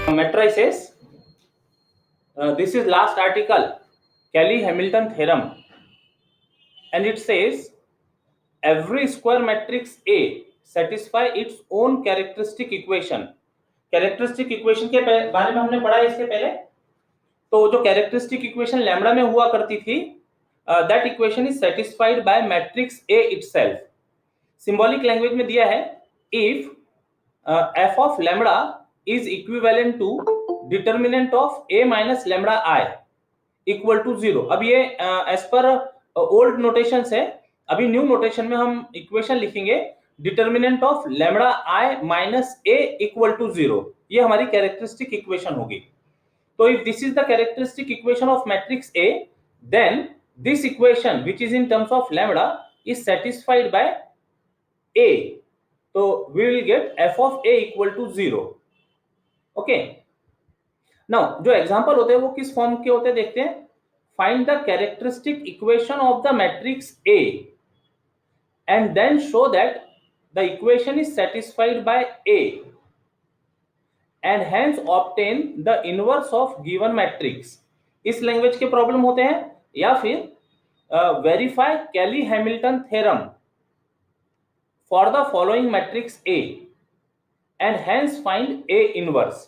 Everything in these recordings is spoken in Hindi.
Matrices. This is last article, Cayley-Hamilton theorem, and it says every square matrix A satisfy its own characteristic equation. Characteristic equation के बारे में हमने पढ़ा है इसके पहले। तो जो कैरेक्टरिस्टिक इक्वेशन लैम्बडा में हुआ करती थी, that equation is satisfied by matrix A itself. Symbolic language में दिया है if f of lambda is equivalent to determinant of a minus lambda I equal to 0। अब ये एज पर ओल्ड नोटेशन है, अभी न्यू नोटेशन में हम इक्वेशन लिखेंगे determinant of lambda I minus a equal to 0। ये हमारी कैरेक्टरिस्टिक इक्वेशन होगी। तो if this is the characteristic equation of matrix A, then this equation which is in terms of lambda is satisfied by A। तो we will get f of a equal to 0। Okay, now जो एग्जांपल होते हैं वो किस फॉर्म के होते हैं देखते हैं। Find the characteristic equation of the matrix A and then show that the equation is satisfied by A and hence obtain the inverse of given matrix. इस लैंग्वेज के प्रॉब्लम होते हैं, या फिर verify Cayley Hamilton theorem for the following matrix A and hence find A inverse।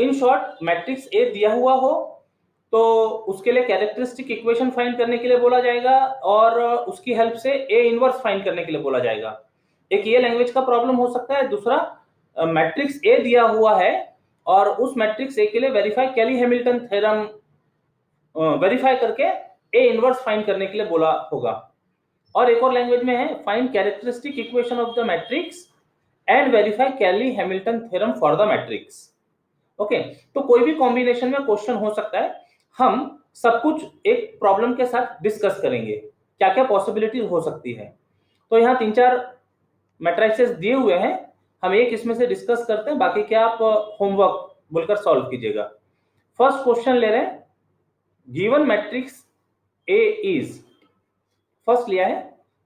in short, matrix A दिया हुआ हो तो उसके लिए कैरेक्टरिस्टिक इक्वेशन फाइंड करने के लिए बोला जाएगा और उसकी हेल्प से A इनवर्स फाइंड करने के लिए बोला जाएगा। एक ये लैंग्वेज का प्रॉब्लम हो सकता है। दूसरा, मैट्रिक्स A दिया हुआ है और उस मैट्रिक्स A के लिए वेरीफाई कैली-हैमिल्टन थ्योरम वेरीफाई करके A इनवर्स फाइंड करने के लिए बोला होगा। और एक और लैंग्वेज में है find characteristic equation of the matrix and verify Cayley Hamilton theorem for the matrix. Okay, तो कोई भी कॉम्बिनेशन में क्वेश्चन हो सकता है। हम सब कुछ एक प्रॉब्लम के साथ डिस्कस करेंगे, क्या क्या पॉसिबिलिटीज हो सकती है। तो यहाँ 3-4 मैट्रिसेस दिए हुए हैं, हम एक इसमें से डिस्कस करते हैं, बाकी क्या आप होमवर्क बोलकर सॉल्व कीजिएगा। फर्स्ट क्वेश्चन ले रहे हैं, given matrix A is, first लिया है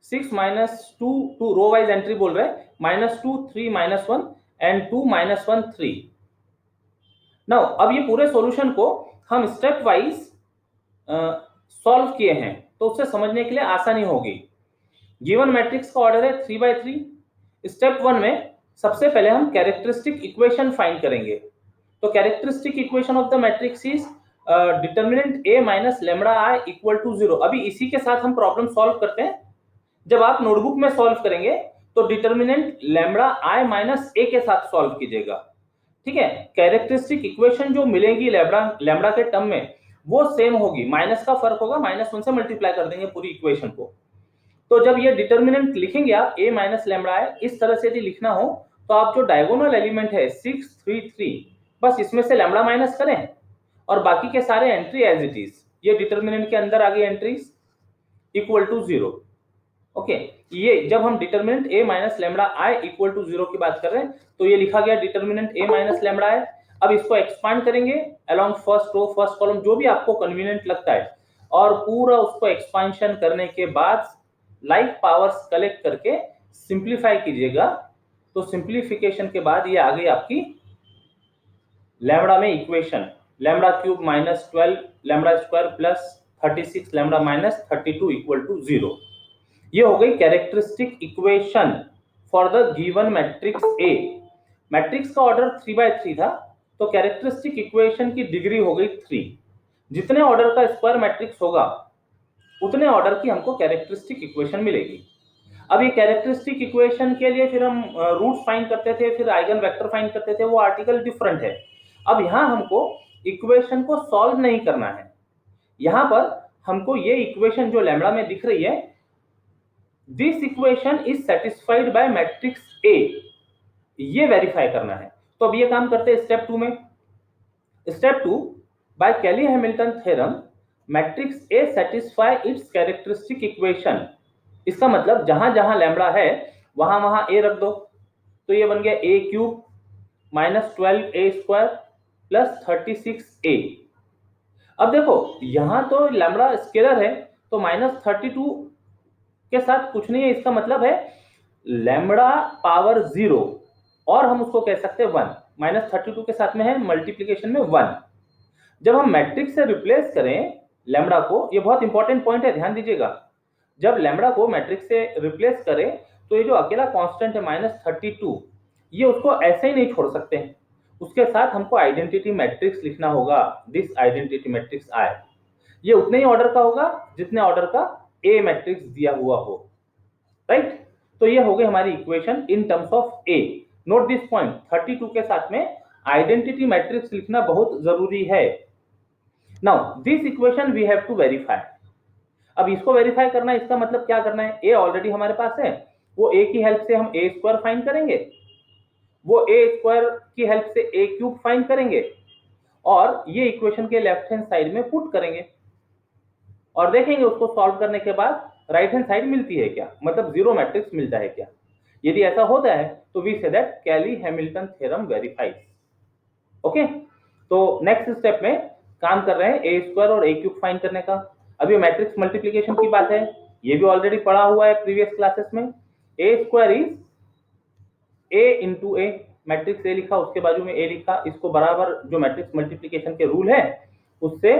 6 माइनस 2, 2 रो वाइज एंट्री बोल रहे हैं, -2 3 -1 एंड 2 -1 3। नाउ अब ये पूरे सॉल्यूशन को हम स्टेप वाइज सॉल्व किए हैं तो उससे समझने के लिए आसानी होगी। गिवन मैट्रिक्स का ऑर्डर है 3/3। स्टेप 1 में सबसे पहले हम कैरेक्टरिस्टिक इक्वेशन फाइंड करेंगे। तो characteristic equation of the matrix is determinant A minus lambda I equal to 0। अभी इसी के साथ हम प्रॉब्लम सॉल्व करते हैं। जब आप नोटबुक में सॉल्व करेंगे तो determinant lambda I minus A के साथ सॉल्व कीजिएगा, ठीक है। कैरेक्टरिस्टिक इक्वेशन जो मिलेगी लैम्बडा के टर्म में वो सेम होगी, माइनस का फर्क होगा, -1 से मल्टीप्लाई कर देंगे पूरी इक्वेशन को। तो जब ये डिटर्मिनेंट लिखेंगे आप A माइनस लैम्बडा I, इस तरह से यदि लिखना हो तो आप जो डायगोनल एलिमेंट है 6 3 3, बस इसमें से लैम्बडा माइनस करें और बाकी के सारे एंट्री एज इट इज, ये डिटर्मिनेंट के अंदर आ गई एंट्रीज इक्वल टू 0। ओके, ये जब हम determinant A minus lambda I equal to 0 की बात कर रहे हैं तो ये लिखा गया determinant A minus lambda I। अब इसको एक्सपांड करेंगे along first row first column, जो भी आपको कन्वीनियंट लगता है, और पूरा उसको एक्सपांशन करने के बाद लाइक पावर्स कलेक्ट करके सिंप्लीफाई कीजिएगा। तो सिंप्लीफिकेशन के बाद ये आ गई आपकी लैम्बडा में equation, lambda cube minus 12 lambda square plus 36 lambda minus 32 equal to 0। ये हो गई characteristic equation for the given matrix A। Matrix का ऑर्डर 3/3 था तो कैरेक्टरिस्टिक इक्वेशन की डिग्री हो गई 3। जितने ऑर्डर का स्क्वायर मैट्रिक्स होगा उतने ऑर्डर की हमको कैरेक्टरिस्टिक इक्वेशन मिलेगी। अब ये कैरेक्टरिस्टिक इक्वेशन के लिए फिर हम रूट्स फाइंड करते थे, फिर आइगन वेक्टर फाइंड करते थे, वो आर्टिकल डिफरेंट है। अब यहाँ हमको इक्वेशन को सॉल्व नहीं करना है, यहाँ पर हमको ये इक्वेशन जो लैम्बडा में दिख रही है, this equation is satisfied by matrix A, ये वेरीफाई करना है। तो अब ये काम करते हैं स्टेप 2 में। Step 2, by Cayley Hamilton theorem matrix A satisfy its characteristic equation. इसका मतलब जहां जहां लैम्बडा है वहां वहां A रख दो, तो ये बन गया A cube minus 12A square plus 36A। अब देखो यहां तो लैम्बडा स्केलर है तो -32 के साथ कुछ नहीं है, इसका मतलब है लैम्बडा पावर 0 और हम उसको कह सकते हैं 1, -32 के साथ में है मल्टीप्लीकेशन में 1। जब हम मैट्रिक्स से रिप्लेस करें लैम्ब्डा को, ये बहुत इंपॉर्टेंट पॉइंट है, ध्यान दीजिएगा। जब लैम्ब्डा को मैट्रिक्स से रिप्लेस करें तो ये जो अकेला कांस्टेंट है -32, ये उसको ऐसे ही नहीं छोड़ सकते हैं, उसके साथ हमको आइडेंटिटी मैट्रिक्स लिखना होगा। दिस आइडेंटिटी मैट्रिक्स आई, ये उतने ही ऑर्डर का होगा जितने ऑर्डर का ए मैट्रिक्स दिया हुआ हो, राइट। तो ये हो गई हमारी equation in terms of A. Note this point, 32 के साथ में आइडेंटिटी मैट्रिक्स लिखना बहुत जरूरी है। Now this equation we have to verify. अब इसको वेरीफाई करना है, इसका मतलब क्या करना है, ए ऑलरेडी हमारे पास है, वो ए की हेल्प से हम ए स्क्वायर फाइंड करेंगे, वो ए स्क्वायर की हेल्प से ए क्यूब फाइंड करेंगे, और ये इक्वेशन के लेफ्ट हैंड साइड में पुट करेंगे और देखेंगे उसको सॉल्व करने के बाद राइट हैंड साइड मिलती है क्या, मतलब जीरो मैट्रिक्स मिलता है क्या। यदि ऐसा होता है तो we say that Cayley Hamilton theorem verifies. Okay, तो नेक्स्ट स्टेप में काम कर रहे हैं ए स्क्वायर और ए क्यूब फाइंड करने का। अभी मैट्रिक्स मल्टीप्लिकेशन की बात है, ये भी ऑलरेडी पढ़ा हुआ है प्रीवियस क्लासेस में। A square is A into A, matrix A लिखा उसके बाजू में ए लिखा, इसको बराबर जो मैट्रिक्स मल्टीप्लिकेशन के रूल है उससे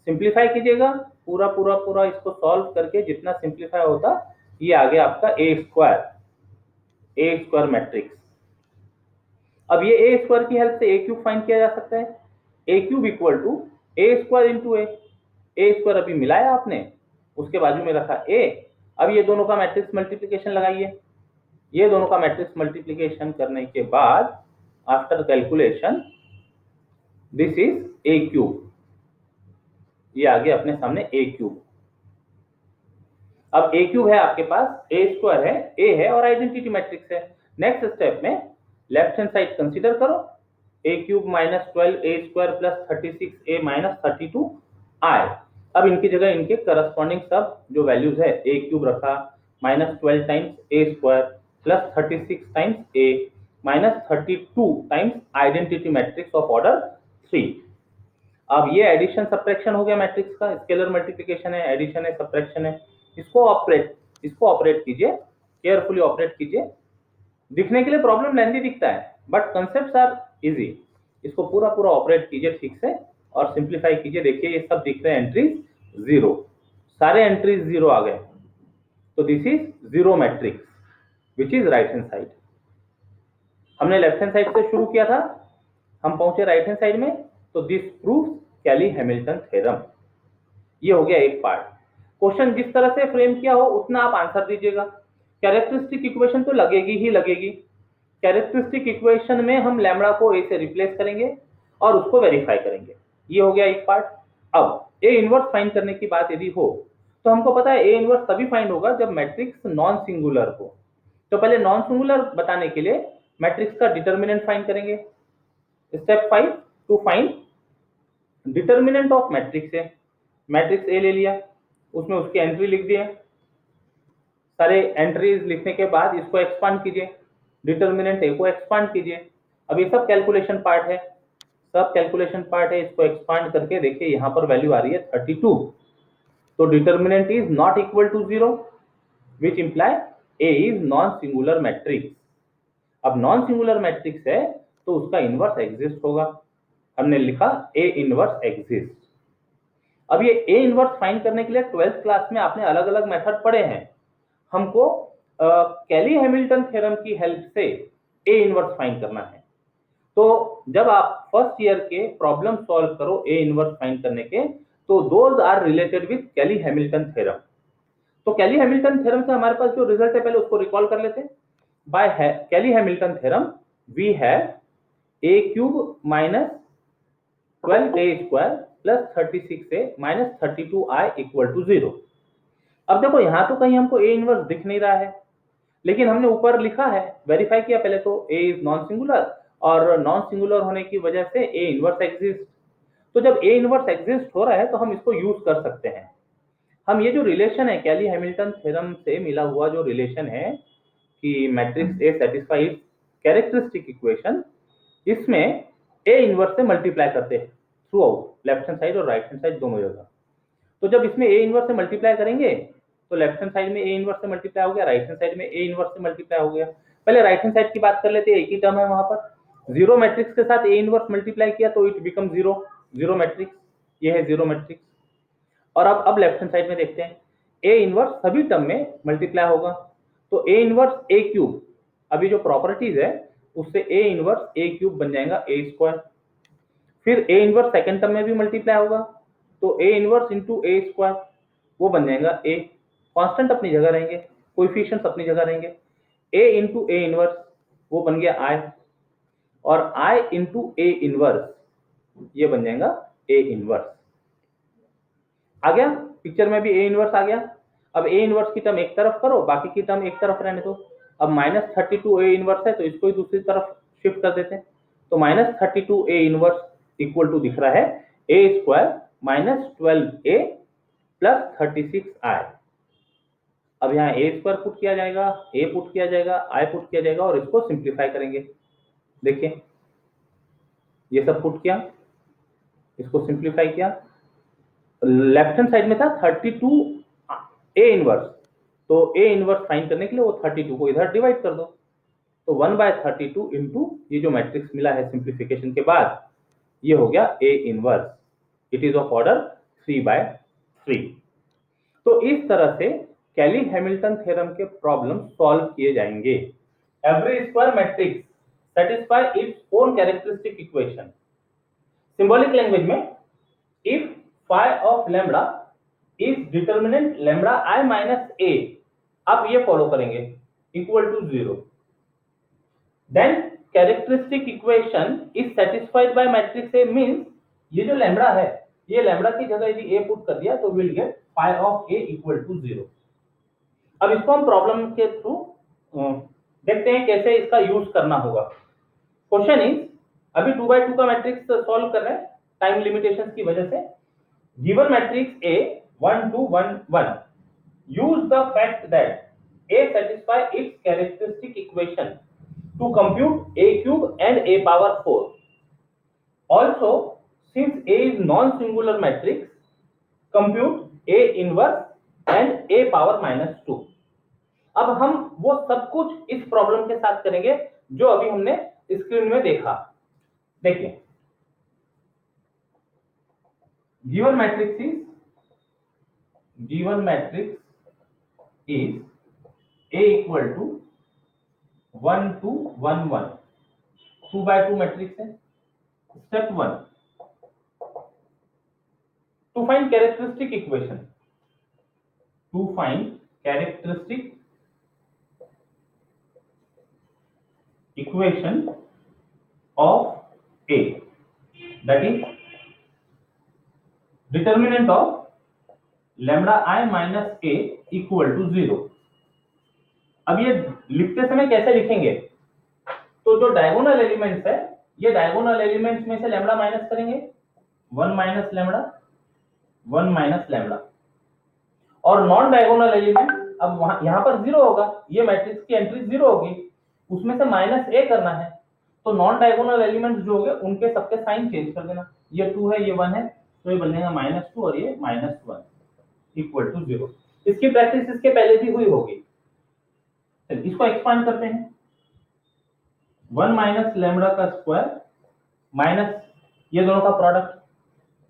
सिंप्लीफाई कीजिएगा, पूरा पूरा पूरा इसको सॉल्व करके जितना सिंप्लीफाई होता ये आ गया आपका ए स्क्वायर मैट्रिक्स। अब ये ए स्क्वायर की हेल्प से ए क्यूब फाइंड किया जा सकता है, A cube equal to A square into A square अभी मिलाया आपने, उसके बाजू में रखा ए। अब ये दोनों का मैट्रिक्स मल्टीप्लिकेशन लगाइए, ये दोनों का मैट्रिक्स मल्टीप्लिकेशन करने के बाद after calculation this is a cube, ये आ गया अपने सामने ए क्यूब। अब ए क्यूब है आपके पास, ए स्क्वायर है, ए है और आइडेंटिटी मैट्रिक्स है। नेक्स्ट स्टेप में लेफ्ट हैंड साइड कंसीडर करो, ए cube -12 A square plus 36 A minus 32 आई। अब इनकी जगह इनके करस्पॉन्डिंग सब जो वैल्यूज है, ए क्यूब रखा -12 times A square plus 36 times A minus 32 times identity matrix of order 3। अब ये एडिशन सब्ट्रैक्शन हो गया मैट्रिक्स का, स्केलर मल्टीप्लिकेशन है, एडिशन है, सब्ट्रैक्शन है। इसको ऑपरेट कीजिए, केयरफुली ऑपरेट कीजिए। दिखने के लिए प्रॉब्लम लेंथी दिखता है बट कंसेप्ट्स आर इजी। इसको पूरा पूरा ऑपरेट कीजिए ठीक से और सिंप्लीफाई कीजिए। देखिए ये सब दिख रहे हैं एंट्रीज जीरो, सारे एंट्रीज जीरो आ गए, तो this is zero matrix which is right hand side. हमने लेफ्ट हैंड साइड से शुरू किया था, हम पहुंचे राइट हैंड साइड में, तो this proves Cayley Hamilton theorem. ये हो गया एक पार्ट। क्वेश्चन जिस तरह से फ्रेम किया हो उतना आप आंसर दीजिएगा। कैरेक्टरिस्टिक इक्वेशन तो लगेगी ही लगेगी। कैरेक्टरिस्टिक इक्वेशन में हम लैम्ब्डा को ए से रिप्लेस करेंगे और उसको वेरीफाई करेंगे। ये हो गया एक पार्ट। अब ए इनवर्स फाइंड करने की बात यदि हो तो हमको पता है ए इनवर्स तभी फाइंड होगा जब मैट्रिक्स नॉन सिंगुलर हो। तो पहले नॉन सिंगुलर बताने के लिए मैट्रिक्स का डिटर्मिनेंट फाइंड करेंगे। Step 5 to find determinant of matrix है। मैट्रिक्स ए ले लिया, उसमें उसकी एंट्री लिख दिए, सारे एंट्रीज लिखने के बाद इसको एक्सपांड कीजिए, डिटर्मिनेंट ए को एक्सपांड कीजिए। अब ये सब कैलकुलेशन पार्ट है, इसको एक्सपांड करके देखिए यहाँ पर वैल्यू आ रही है 32, तो determinant is not equal to 0 which imply A is non singular matrix. अब नॉन सिंगुलर मैट्रिक्स है तो उसका इनवर्स एग्जिस्ट होगा, हमने लिखा ए इनवर्स एग्जिस्ट। अब ये ए इनवर्स फाइंड करने के लिए 12th क्लास में आपने अलग अलग मेथड पढ़े हैं। हमको कैली हैमिल्टन थ्योरम की हेल्प से ए इनवर्स फाइंड करना है। तो जब आप फर्स्ट ईयर के प्रॉब्लम सॉल्व करो ए इनवर्स फाइंड करने के, तो those are related with Cayley Hamilton theorem. तो कैली हैमिल्टन थ्योरम से हमारे पास जो रिजल्ट है पहले उसको रिकॉल कर लेते हैं। By Cayley Hamilton theorem we have A cube minus 12 A square plus 36a minus 32i equal to 0। अब देखो यहाँ तो कहीं हमको ए इनवर्स दिख नहीं रहा है, लेकिन हमने ऊपर लिखा है, वेरीफाई किया पहले तो ए इज नॉन सिंगुलर, और नॉन सिंगुलर होने की वजह से ए इनवर्स एग्जिस्ट। तो जब ए इनवर्स एग्जिस्ट हो रहा है तो हम इसको यूज कर सकते हैं। हम ये जो रिलेशन है कैली हैमिल्टन थ्योरम से मिला हुआ जो रिलेशन है कि matrix A satisfies characteristic equation, इसमें ए इनवर्स से मल्टीप्लाई करते हैं through out, left hand side और राइट हैंड साइड दोनों जगह। तो जब इसमें ए इनवर्स से मल्टीप्लाई करेंगे तो लेफ्ट हैंड साइड में ए इनवर्स से मल्टीप्लाई हो गया, राइट हैंड साइड में ए इनवर्स से मल्टीप्लाई हो गया। पहले राइट हैंड साइड की बात कर लेते हैं, एक ही टर्म है वहां पर, जीरो मैट्रिक्स के साथ ए इनवर्स मल्टीप्लाई किया तो it become zero, zero matrix, ये है जीरो मैट्रिक्स। और अब लेफ्ट हैंड साइड में देखते हैं, ए इनवर्स सभी टर्म में मल्टीप्लाई होगा, तो ए इनवर्स ए क्यूब, अभी जो प्रॉपर्टीज है उससे ए इनवर्स ए क्यूब बन जाएगा ए स्क्वायर। फिर ए इनवर्स सेकंड टर्म में भी मल्टीप्लाई होगा, तो A inverse into A square वो बन जाएगा ए, कांस्टेंट अपनी जगह रहेंगे, कोएफिशिएंट्स अपनी जगह रहेंगे, ए इंटू ए इनवर्स वो बन गया आई, और आई इंटू ए इनवर्स ये बन जाएगा ए इनवर्स। आ गया पिक्चर में भी ए इनवर्स आ गया। अब ए इनवर्स की टर्म एक तरफ करो, बाकी की टर्म एक तरफ रहने दो। अब -32 ए इनवर्स है तो इसको ही दूसरी तरफ शिफ्ट कर देते हैं, तो -32 ए इनवर्स इक्वल टू दिख रहा है ए स्क्वायर -12a प्लस 36i। अब यहाँ ए स्क्वायर पुट किया जाएगा, ए पुट किया जाएगा, आई पुट किया जाएगा और इसको सिंप्लीफाई करेंगे। देखिए ये सब पुट किया, इसको सिंप्लीफाई किया, लेफ्ट हैंड साइड में था 32 ए इनवर्स, तो ए इनवर्स फाइंड करने के लिए वो 32 को इधर डिवाइड कर दो, तो 1/32 इंटू ये जो मैट्रिक्स मिला है सिंप्लीफिकेशन के बाद ये हो गया A inverse, it is of order 3/3। तो इस तरह से कैली हैमिल्टन थ्योरम के प्रॉब्लम सॉल्व किए जाएंगे। Every square matrix satisfy its own characteristic equation. Symbolic language में if phi of lambda is determinant lambda I minus a, आप ये फॉलो करेंगे, equal to 0, then characteristic equation is satisfied by matrix A, means ये जो लैम्बडा है, ये लैम्बडा की जगह यदि a पुट कर दिया तो will get phi of a equal to 0। अब इसको हम प्रॉब्लम के थ्रू देखते हैं कैसे इसका यूज करना होगा। क्वेश्चन इज, अभी 2/2 का मैट्रिक्स सॉल्व कर रहे हैं टाइम लिमिटेशंस की वजह से। Given matrix A 1 2 1 1, use the fact that A satisfy its characteristic equation to compute A cube and A power 4. Also, since A is non-singular matrix, compute A inverse and A power -2. अब हम वो सब कुछ इस प्रॉब्लम के साथ करेंगे जो अभी हमने स्क्रीन में देखा। देखिए, given matrix is A equal to 1 2 1 1, 2/2 matrix है। Step 1, to find characteristic equation, to find characteristic equation of A, that is determinant of lambda I minus a equal to 0। अब ये लिखते समय कैसे लिखेंगे, तो जो डायगोनल एलिमेंट्स है, ये डायगोनल एलिमेंट्स में से लैम्बडा माइनस करेंगे, 1 माइनस लैम्बडा, 1 माइनस लैम्बडा, और नॉन डायगोनल एलिमेंट, अब वहां यहां पर 0 होगा, ये मैट्रिक्स की एंट्री 0 होगी, उसमें से -a करना है, तो नॉन डायगोनल एलिमेंट्स जो होंगे उनके सबके साइन चेंज कर देना, ये 2 है, ये 1 है, तो ये बन जाएगा -2 और ये -1 इक्वल टू 0। इसकी प्रैक्टिस इसके पहले भी हुई होगी। इसको एक्सपांड करते हैं, 1 माइनस लैम्बडा का स्क्वायर माइनस ये दोनों का product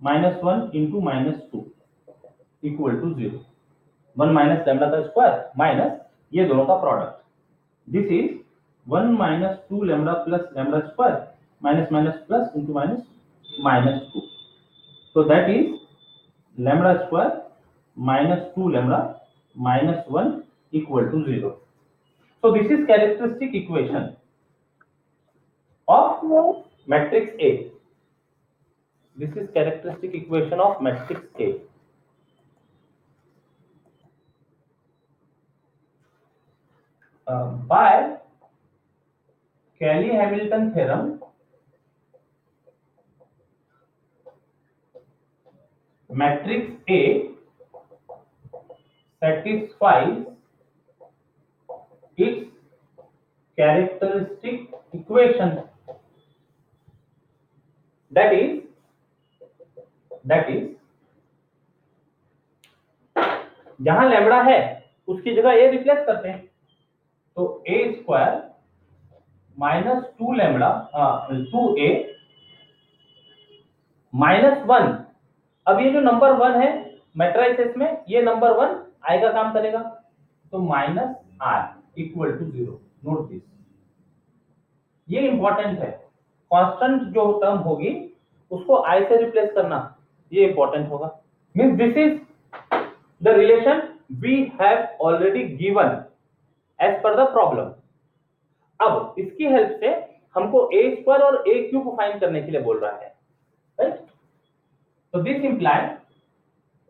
-1 into -2 equal to 0। 1 minus lambda का स्क्वायर माइनस ये दोनों का product, this is 1 minus 2 lambda plus lambda square minus minus plus into minus -2, so that is lambda square minus 2 lambda minus 1 equal to 0. So this is characteristic equation of matrix A. This is characteristic equation of matrix A. By Cayley-Hamilton theorem, matrix A satisfies its characteristic equation, that is जहां लैम्बडा है उसकी जगह a रिप्लेस करते हैं, तो a square minus 2 lambda 2a -1। अब ये जो नंबर 1 है मैट्रिसेस में, ये नंबर 1 आई का काम करेगा, तो -r=0। नोट दिस, ये इंपॉर्टेंट है। कांस्टेंट जो टर्म होगी उसको आई से रिप्लेस करना, ये इंपॉर्टेंट होगा। Means this is the relation we have already given as per the problem. अब इसकी हेल्प से हमको a स्क्वायर और a क्यूब फाइंड करने के लिए बोल रहा है, राइट। तो दिस इंप्लाई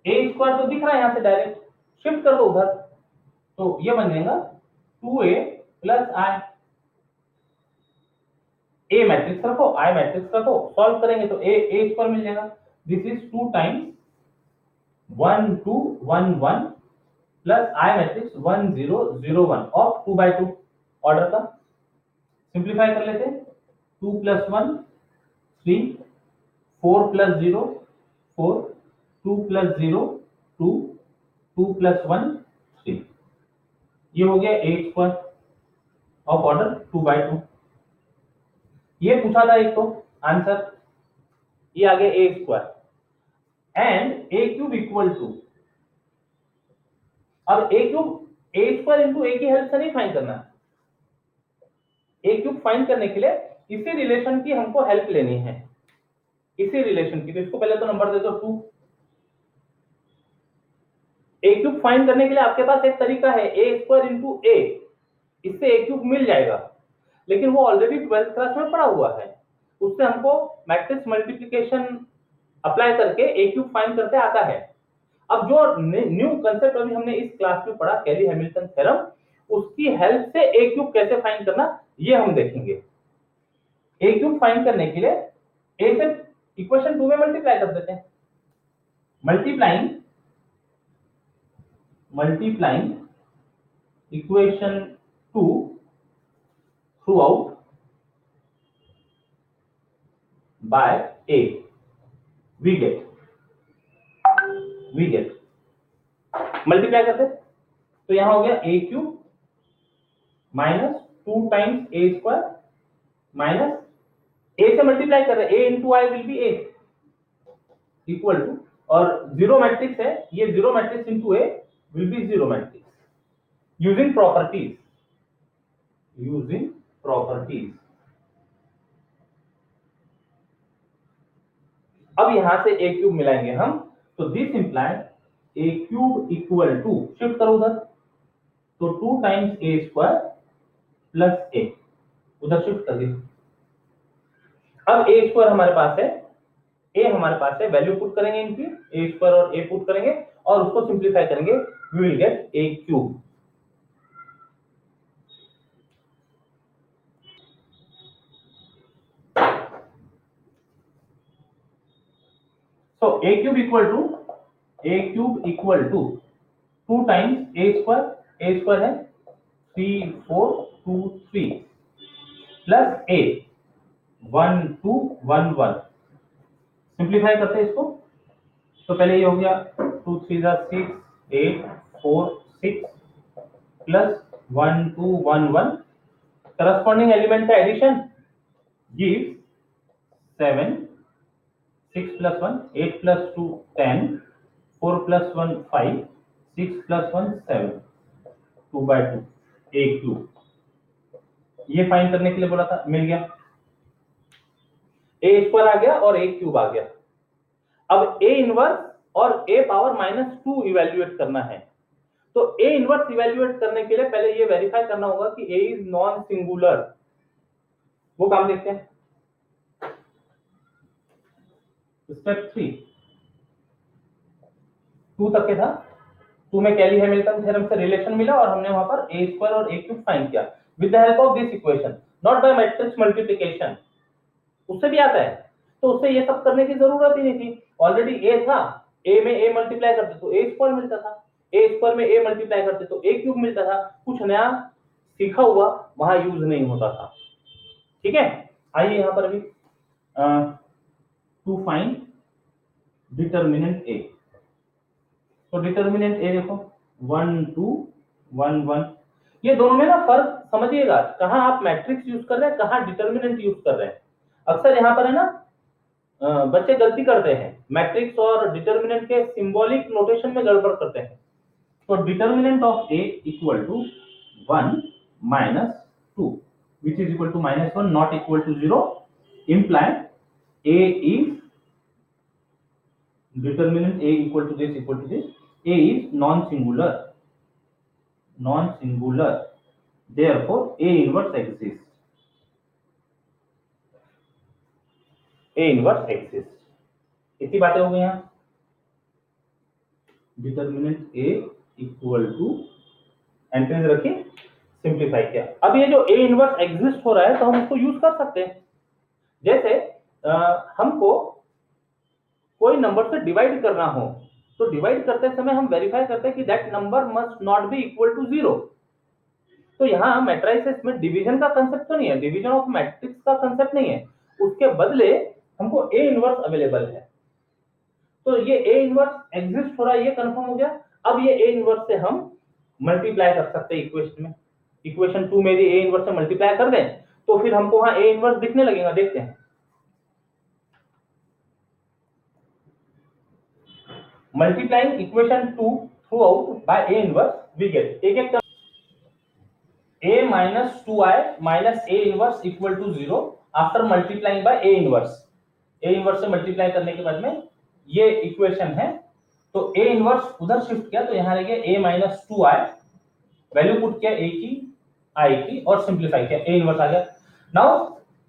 a स्क्वायर तो दिख रहा है यहां से, डायरेक्ट शिफ्ट कर दो उधर, तो ये बन जाएगा 2a plus i। A matrix रखो, आई मैट्रिक्स रखो, सॉल्व करेंगे तो ए स्क्वायर मिल जाएगा। This is 2 times 1 2 1 1 plus I matrix 1 0 0 1 of 2/2 order का। सिंप्लीफाई कर लेते, 2 + 1 3, 4 + 0 4, 2 + 0 2, 2 + 1 3। ये हो गया ए स्क्वायर ऑफ ऑर्डर 2/2। ये पूछा था एक तो आंसर, ये आ गया A square and A cube equal to, अब A cube A square into A की हेल्प से नहीं फाइंड करना, ए क्यूब फाइंड करने के लिए इसी रिलेशन की हमको हेल्प लेनी है, इसी रिलेशन की। तो इसको पहले तो नंबर दे दो 2। ए क्यूब फाइंड करने के लिए आपके पास एक तरीका है, ए स्क्वायर इंटू ए, इससे ए क्यूब मिल जाएगा, लेकिन वो ऑलरेडी 12th क्लास में पढ़ा हुआ है, उससे हमको मैट्रिक्स मल्टीप्लिकेशन अप्लाई करके ए क्यूब फाइंड करते आता है। अब जो न्यू कंसेप्ट अभी हमने इस क्लास में पढ़ा, कैली हैमिल्टन थ्योरम, उसकी हेल्प से ए क्यूब कैसे फाइंड करना ये हम देखेंगे। ए क्यूब फाइंड करने के लिए ए से इक्वेशन 2 में मल्टीप्लाई कर देते हैं। Multiplying equation 2 throughout by A, we get multiply करते, तो यहां हो गया A cube minus 2 times A square minus A से मल्टीप्लाई कर रहे हैं, A into I will be A equal to, और जीरो मैट्रिक्स है, ये zero matrix into A will be zero matrix using properties. अब यहां से ए क्यूब मिलाएंगे हम, तो this imply A cube equal to, shift करो उधर, तो 2 टाइम्स ए स्क्वायर प्लस ए, उधर शिफ्ट कर दिया। अब ए स्क्वायर हमारे पास है, ए हमारे पास है, वैल्यू पुट करेंगे इनकी, ए स्क्वायर और ए पुट करेंगे और उसको सिंप्लीफाई करेंगे, we will get A cube. So a cube equal to 2 times a square है 3 4 2 3 प्लस a 1 2 1 1। सिंप्लीफाई करते हैं इसको, तो पहले ये हो गया 2 3 6 8 4 6 प्लस 1 2 1 1, करस्पॉन्डिंग एलिमेंट का addition gives 7, 6 plus 1 8 plus 2 10, 4 plus 1 5, 6 plus 1 7, 2/2 a cube. ये फाइंड करने के लिए बोला था, मिल गया, ए स्क्वायर आ गया और ए क्यूब आ गया। अब ए इनवर्स और ए पावर -2 इवेल्युएट करना है, तो ए इनवर्स इवेल्युएट करने के लिए पहले ये वेरीफाई करना होगा कि ए इज नॉन सिंगुलर, वो काम देखते हैं। स्टेप 3 2 तक के था, 2 में कैली हैमिल्टन थ्योरम से रिलेशन मिला और हमने वहां पर ए स्क्वायर और ए क्यूब फाइंड किया with the help of this equation, not by matrix multiplication. उससे भी आता है, तो उससे ये सब करने की जरूरत ही नहीं थी, ऑलरेडी ए था, ए में ए मल्टीप्लाई करते तो ए स्क्वायर मिलता था, ए स्क्वायर में ए मल्टीप्लाई करते तो ए क्यूब मिलता था, कुछ नया सीखा हुआ वहां यूज नहीं होता था। ठीक है, आइए यहां पर अभी टू फाइंड डिटर्मिनेंट ए। तो डिटर्मिनेंट ए देखो 1 2 1 1, ये दोनों में ना फर्क समझिएगा, कहाँ आप मैट्रिक्स यूज कर रहे हैं, कहाँ डिटर्मिनेंट यूज कर रहे हैं। अक्सर यहाँ पर है ना बच्चे गलती करते हैं, मैट्रिक्स और डिटर्मिनेंट के सिंबॉलिक नोटेशन में गड़बड़ करते हैं। तो determinant of A equal to 1 minus 2 which is equal to -1 not equal to 0 imply a is determinant a equal to this a is non-singular, therefore a inverse exists, इतनी बातें हो गई यहाँ। Determinant a equal to entries रखी, सिंप्लीफाई किया। अब ये जो a इनवर्स एग्जिस्ट हो रहा है तो हम उसको यूज कर सकते हैं। जैसे हमको कोई नंबर से डिवाइड करना हो तो डिवाइड करते समय हम वेरीफाई करते हैं कि that number must not be equal to 0। तो यहाँ मैट्रिसेस में डिवीजन का कंसेप्ट तो नहीं है, डिवीजन ऑफ मैट्रिक्स का कंसेप्ट नहीं है, उसके बदले हमको a इनवर्स अवेलेबल है। तो ये a इनवर्स एग्जिस्ट हो रहा है, ये कंफर्म हो गया। अब ये a इनवर्स से हम मल्टीप्लाई कर सकते हैं इक्वेशन में। इक्वेशन 2 में भी a इनवर्स से मल्टीप्लाई कर दें तो फिर हमको वहां a इनवर्स दिखने लगेगा। देखते हैं, multiplying equation 2 throughout by a inverse we get एक एक a minus 2i minus a inverse equal to 0 after multiplying by a inverse। a inverse से मल्टीप्लाई करने के बाद में ये इक्वेशन है, तो a इनवर्स उधर शिफ्ट किया तो यहां रह गया a minus 2i, value put किया a की i की और सिंप्लीफाई किया, a इनवर्स आ गया। Now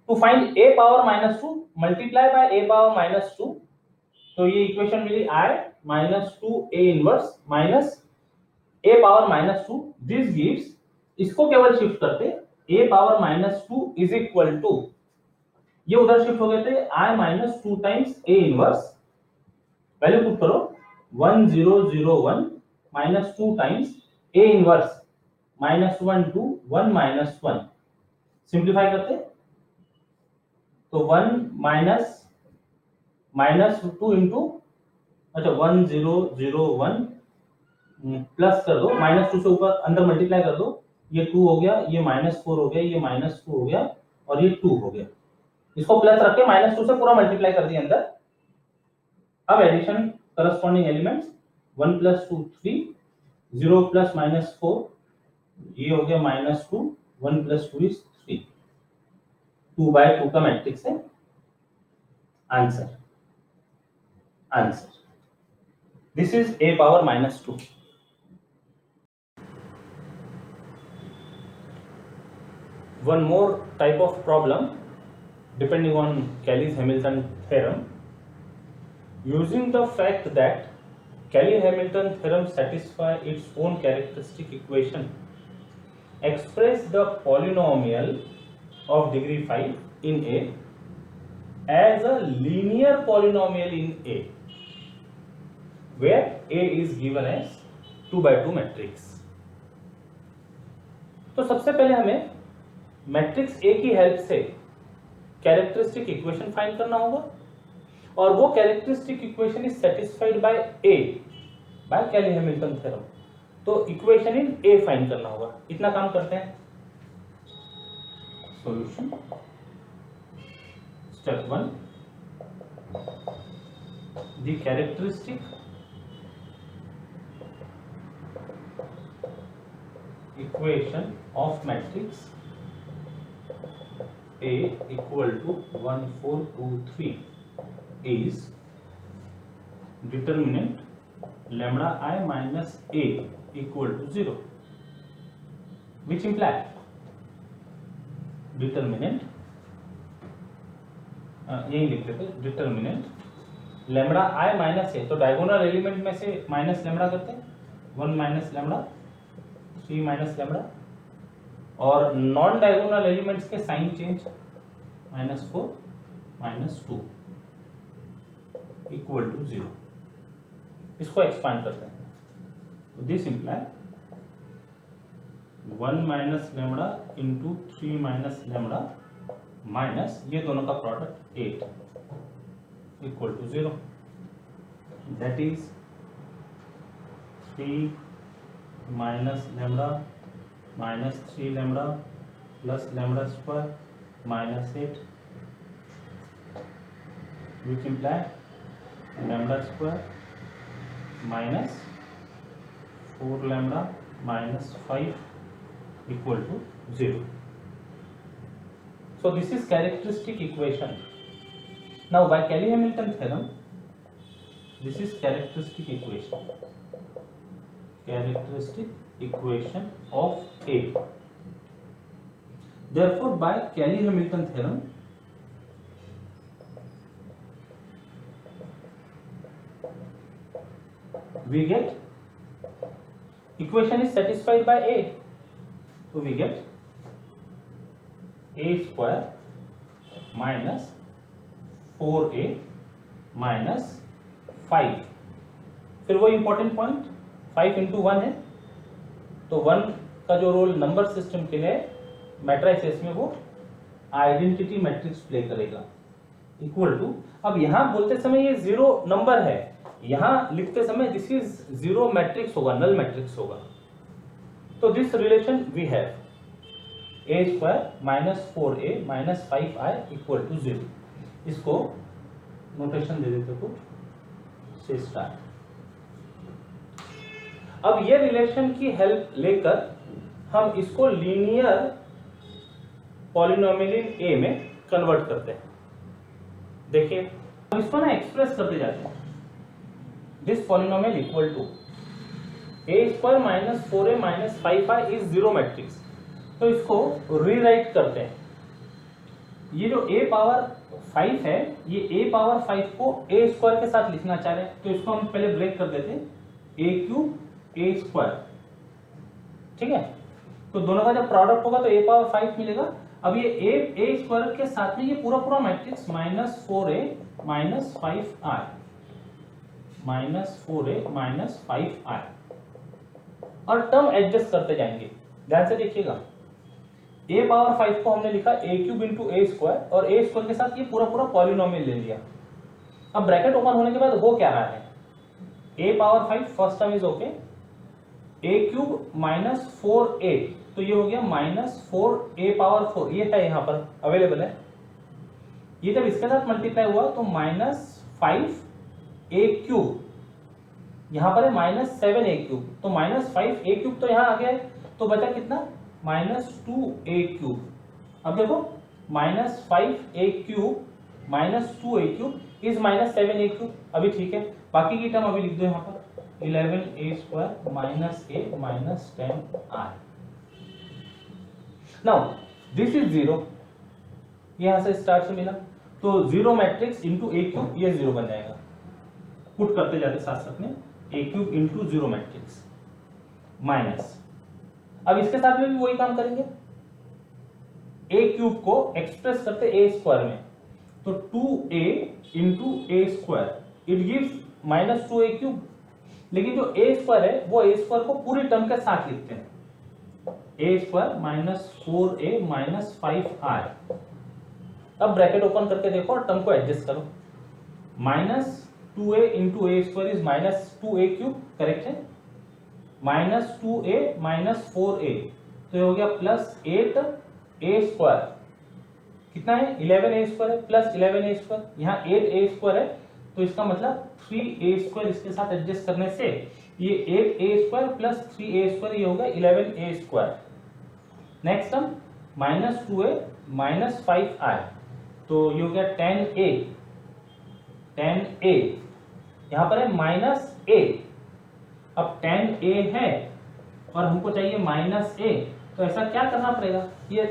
to find a power -2 multiply by a power -2, तो ये इक्वेशन मिली i minus 2 a inverse minus a power -2, this gives, इसको केवल शिफ्ट करते a power -2 is equal to, ये उधर शिफ्ट हो गए थे i -2 times a inverse, value put करो 1001 -2 टाइम्स a इनवर्स -1 2 1 -1, सिंप्लीफाई करते तो 1 -2 इंटू, अच्छा 1001 प्लस कर दो, -2 से ऊपर अंदर मल्टीप्लाई कर दो, ये 2 हो गया, ये -4 हो गया, ये -2 हो गया और ये 2 हो गया, इसको प्लस रख के -2 से पूरा मल्टीप्लाई कर दिया अंदर। अब एडिशन करस्पॉन्डिंग एलिमेंट्स 1 + 2 3, 0 + -4, ये हो गया -2, 1 + 2 is 3, 2/2 का मैट्रिक्स है। Answer this is a power -2। One more type of problem depending on Cayley-Hamilton theorem, using the fact that Cayley-Hamilton theorem satisfy its own characteristic equation, express the polynomial of degree 5 in A as a linear polynomial in A, where A is given as 2/2 matrix। तो सबसे पहले हमें मैट्रिक्स ए की हेल्प से कैरेक्टरिस्टिक इक्वेशन फाइंड करना होगा, और वो characteristic equation is satisfied by A, by Cayley Hamilton theorem. तो इक्वेशन इन ए फाइंड करना होगा, इतना काम करते हैं। Solution step 1, the characteristic equation of matrix A equal to 1 4 2 3 is determinant lambda I minus A equal to 0, which imply determinant, यही लिख लेते, determinant lambda I minus A, तो डायगोनल एलिमेंट में से माइनस लैम्बडा करते हैं, 1 माइनस लैम्बडा 3 माइनस लैम्बडा, और नॉन डायगोनल एलिमेंट्स के साइन चेंज, -4 -2 इक्वल टू 0, इसको एक्सपांड करते हैं। This imply 1 minus lambda into 3 minus lambda minus ये दोनों का product 8 equal to 0, that is 3 minus lambda minus 3 lambda plus lambda square minus 8 which imply lambda square minus 4 lambda minus 5 equal to 0. So this is characteristic equation. Now by Cayley-Hamilton theorem, this is characteristic equation. Characteristic equation of A. Therefore by Cayley-Hamilton theorem, we get equation is satisfied by A. So we get A square minus 4A minus 5. फिर वो इम्पोर्टेंट पॉइंट 5 इंटू 1 है, तो 1 का जो रोल नंबर सिस्टम के लिए मैट्रिसेस में वो आइडेंटिटी मैट्रिक्स प्ले करेगा इक्वल टू, अब यहां बोलते समय ये जीरो नंबर है, यहां लिखते समय दिस इज जीरो मैट्रिक्स होगा, नल मैट्रिक्स होगा। तो this relation we have a square minus 4a minus 5i equal to 0। इसको नोटेशन दे देते कुछ से स्टार्ट। अब ये रिलेशन की हेल्प लेकर हम इसको लीनियर पॉलिनोमियल इन a में कन्वर्ट करते हैं। देखिए हम इसको ना एक्सप्रेस करते जाते हैं, this polynomial equal to a square minus 4a minus 5i is zero matrix. तो इसको रीराइट करते हैं, ये जो a पावर 5 है, ये a पावर 5 को a स्क्वायर के साथ लिखना चाह रहे हैं, तो इसको हम पहले ब्रेक कर देते हैं, a क्यूब a स्क्वायर, ठीक है। तो दोनों का जब प्रोडक्ट होगा तो a पावर 5 मिलेगा। अब ये a स्क्वायर के साथ में ये पूरा matrix minus 4a minus 5i minus 4a minus 5i, और टर्म एडजस्ट करते जाएंगे। ध्यान से देखिएगा, a पावर 5 को हमने लिखा a cube into a square, और a स्क्वायर के साथ ये पूरा पॉलिनोमियल ले लिया। अब ब्रैकेट ओपन होने के बाद हो क्या रहा है, a power 5 first term is okay, a cube minus 4a, तो ये हो गया माइनस 4a पावर 4, ये है यहाँ पर अवेलेबल है। ये जब इसके साथ मल्टीप्लाई हुआ तो माइनस 5a क्यूब, यहाँ पर है माइनस 7a क्यूब, तो माइनस 5a क्यूब तो यहाँ आ गया है, तो बचा कितना माइनस 2a क्यूब। अब देखो minus 5a cube minus 2a cube is minus 7a cube, अभी ठीक है। बाकी की टर्म अभी लिख दो यहाँ पर 11a square minus a minus 10i। Now this is zero, यहां से स्टार्ट से मिला, तो zero matrix into a cube, ये जीरो बन जाएगा। पुट करते जाते साथ साथ में a cube into zero matrix minus, अब इसके साथ में भी वही काम करेंगे, a क्यूब को एक्सप्रेस करते a स्क्वायर में, तो 2a into a square it gives minus 2a cube. लेकिन जो a स्क्वायर है वो a स्क्वायर को पूरी टर्म के साथ लिखते हैं, a square minus 4a minus 5i। अब ब्रैकेट ओपन करके देखो और टर्म को एडजस्ट करो, minus 2a into a square is minus 2a cube, correct है, माइनस 2a माइनस 4a, तो ये हो गया प्लस 8a स्क्वायर, कितना है 11a स्क्वायर है, प्लस 11a स्क्वायर, यहाँ 8a स्क्वायर है, तो इसका मतलब 3a स्क्वायर इसके साथ एडजस्ट करने से ये 8a square plus 3a square, ये होगा 11a square. Next term minus 2a minus 5i, तो ये हो गया 10a, यहाँ पर है माइनस a। अब 10a है और हमको चाहिए माइनस a, तो ऐसा क्या करना पड़ेगा, ये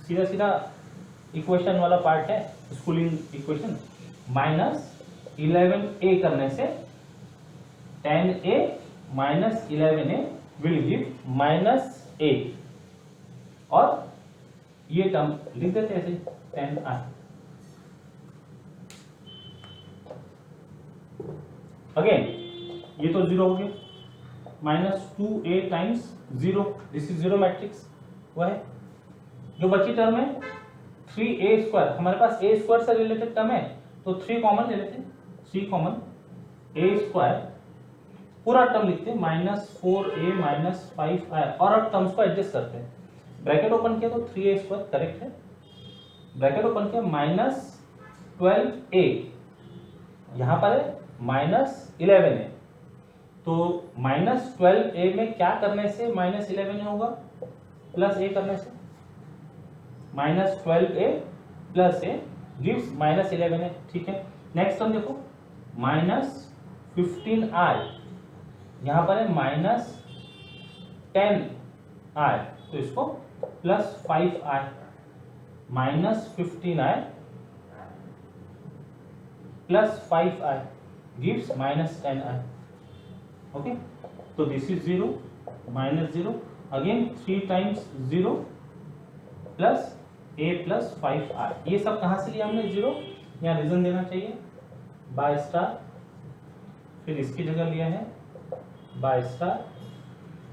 सीधा सीधा इक्वेशन वाला पार्ट है, स्कूलिंग इक्वेशन, माइनस 11a करने से 10a minus 11a will give minus a, और ये टर्म लिख देते हैं ऐसे 10i। अगेन ये तो जीरो हो गया, minus 2a times zero, this is zero matrix, वो है। जो बची टर्म है 3a स्क्वायर, हमारे पास a स्क्वायर से रिलेटेड टर्म है, तो 3 कॉमन ले लेते हैं, 3 कॉमन, a स्क्वायर पूरा टर्म लिखते हैं -4a माइनस 5i और अब टर्म्स को एडजस्ट करते हैं। ब्रैकेट ओपन किया तो 3a² करेक्ट है, ब्रैकेट ओपन किया -12a, यहां पर है -11 है, तो -12a में क्या करने से -11 होगा, +a करने से, -12a + a गिव्स -11 है, ठीक है। नेक्स्ट टर्म देखो -15i, यहां पर है -10i, तो इसको +5i, -15i +5i gives -10i, okay. तो this is 0 -0 again 3 times 0 plus a + 5i, ये सब कहां से लिया हमने 0, यहाँ रीजन देना चाहिए, बाय स्टार, फिर इसकी जगह लिया है बाय स्टार,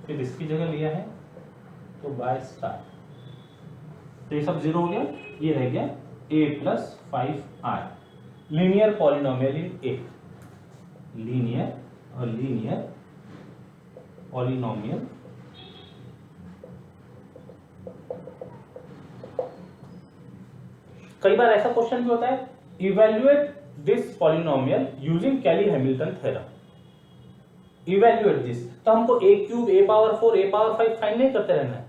फिर इसकी जगह लिया है तो बाय स्टार, तो ये सब 0 हो गया, ये रह गया a + 5i, linear polynomial in a, linear और लीनियर पॉलिनोमियल कई बार ऐसा क्वेश्चन भी होता है, evaluate this polynomial using Cayley Hamilton theorem, evaluate this, तो हमको a³ a⁴ a⁴ फाइंड नहीं करते रहना है,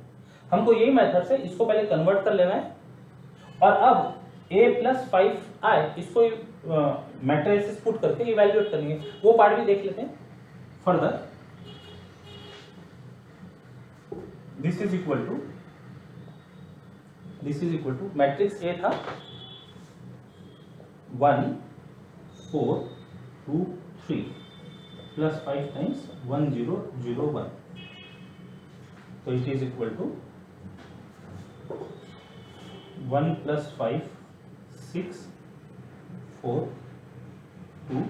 हमको यही मेथड से इसको पहले कन्वर्ट कर लेना है और अब a + 5i इसको मैट्रिसेस पुट करके इवैल्यूएट करेंगे, वो पार्ट भी देख लेते हैं further. This is equal to matrix A था 1 4 2 3 + 5 टाइम्स 1 0 0 1, तो इट इज इक्वल टू 1 + 5 6 4 2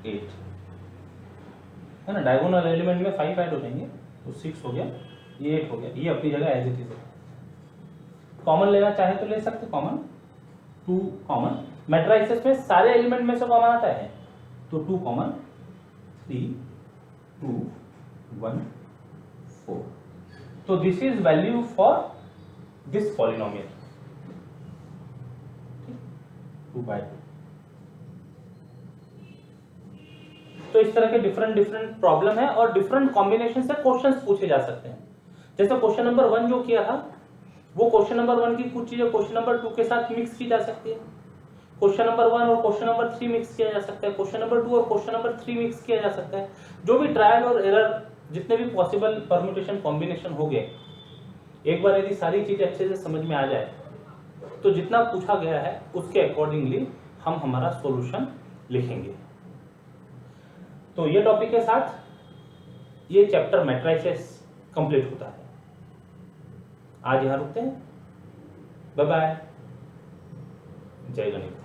8 है ना, डायगोनल एलिमेंट में 5 ऐड हो जाएंगे तो 6 हो गया, ये 8 हो गया, ये अपनी जगह एज इट इज है। कॉमन लेना चाहे तो ले सकते, कॉमन 2 कॉमन, मैट्रिसेस में सारे एलिमेंट में से कॉमन आता है तो 2 कॉमन 3 2 1 4, तो this is value for this polynomial 2/2। तो इस तरह के डिफरेंट प्रॉब्लम है और डिफरेंट कॉम्बिनेशन से क्वेश्चंस पूछे जा सकते हैं। जैसे क्वेश्चन नंबर 1 जो किया था, वो क्वेश्चन नंबर 1 की कुछ चीजें क्वेश्चन नंबर 2 के साथ मिक्स की जा सकती है, क्वेश्चन नंबर 1 और क्वेश्चन नंबर 3 मिक्स किया जा सकता है, क्वेश्चन नंबर 2 और क्वेश्चन नंबर 3 मिक्स किया जा सकता है, जो भी ट्रायल और एरर जितने भी पॉसिबल परम्यूटेशन कॉम्बिनेशन हो गए, एक बार यदि सारी चीजें अच्छे से समझ में आ जाए तो जितना पूछा गया है उसके अकॉर्डिंगली हम हमारा सॉल्यूशन लिखेंगे। तो ये टॉपिक के साथ ये चैप्टर मैट्रिसेस कंप्लीट होता है। आज यहां रुकते हैं, बाय बाय, जय गणित।